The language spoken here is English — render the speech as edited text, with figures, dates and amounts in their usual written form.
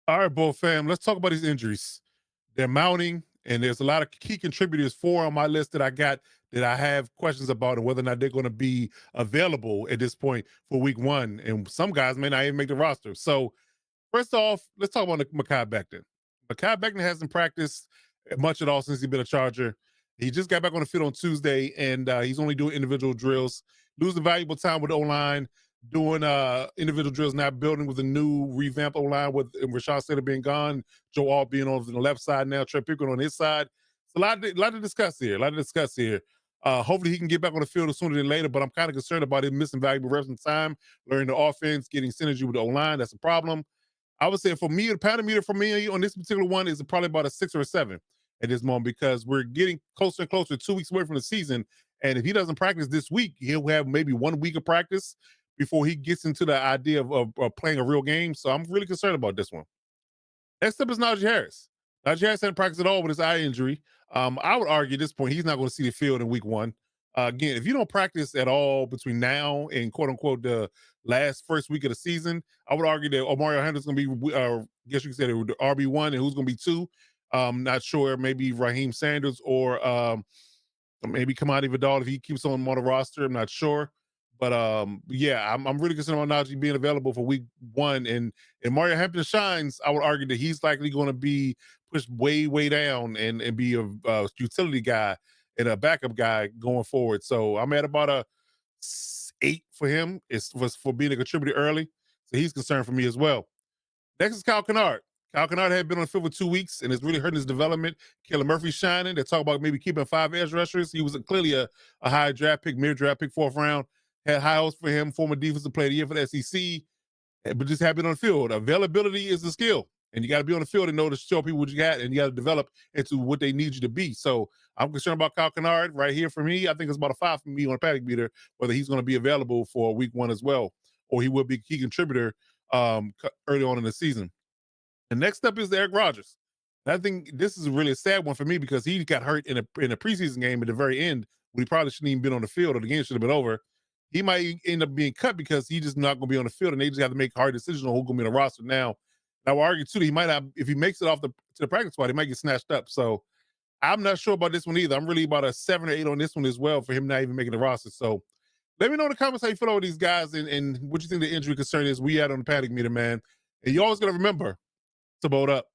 All right, Bull fam, let's talk about these injuries. They're mounting, and there's a lot of key contributors, four on my list that I got that I have questions about and whether or not they're going to be available at this point for week one. And some guys may not even make the roster. So, first off, let's talk about Mekhi Becton. Mekhi Becton hasn't practiced much at all since he's been a Charger. He just got back on the field on Tuesday, and he's only doing individual drills, losing valuable time with the O-line, doing individual drills, not building with a new revamped O-line with Rashad Slater being gone, Joe Alt being on the left side now, Trey Pickett on his side. It's a lot to discuss here. Hopefully he can get back on the field sooner than later, but I'm kind of concerned about him missing valuable reps and time, learning the offense, getting synergy with the O-line. That's a problem. I would say for me, the panometer for me on this particular one is probably about a 6 or a 7 at this moment because we're getting closer and closer, 2 weeks away from the season. And if he doesn't practice this week, he'll have maybe 1 week of practice before he gets into the idea of playing a real game. So I'm really concerned about this one. Next up is Najee Harris. Najee Harris hadn't practiced at all with his eye injury. I would argue at this point he's not going to see the field in week one. Again, if you don't practice at all between now and quote unquote the first week of the season, I would argue that Omari Henderson's going to be, guess you could say the RB1 and who's going to be 2. Not sure, maybe Raheem Sanders or maybe Kamani Vidal if he keeps on the roster. I'm not sure. But yeah, I'm really concerned about Najee being available for week one. And Mario Hampton shines, I would argue that he's likely going to be pushed way, way down and be a utility guy and a backup guy going forward. So I'm at about a 8 for him. It was for being a contributor early. So he's concerned for me as well. Next is Kyle Kennard. Kyle Kennard had been on the field for 2 weeks and it's really hurting his development. Caleb Murphy's shining. They talk about maybe keeping 5 edge rushers. He was clearly a high draft pick, mid-draft pick, 4th round. Had high hopes for him, former defensive player of the year for the SEC, but just haven't been on the field. Availability is a skill, and you got to be on the field and know to show people what you got, and you got to develop into what they need you to be. So I'm concerned about Kyle Kennard right here for me. I think it's about a 5 for me on a panic meter, whether he's going to be available for week one as well, or he will be a key contributor early on in the season. The next up is Eric Rodgers. I think this is really a sad one for me because he got hurt in a preseason game at the very end when he probably shouldn't even been on the field or the game should have been over. He might end up being cut because he's just not going to be on the field, and they just have to make hard decisions on who's going to be on the roster now. And I would argue too that he might have, if he makes it off to the practice squad, he might get snatched up. So I'm not sure about this one either. I'm really about a 7 or 8 on this one as well for him not even making the roster. So let me know in the comments how you feel about these guys and what you think the injury concern is. We had on the panic meter, man. And you always got to remember to boat up.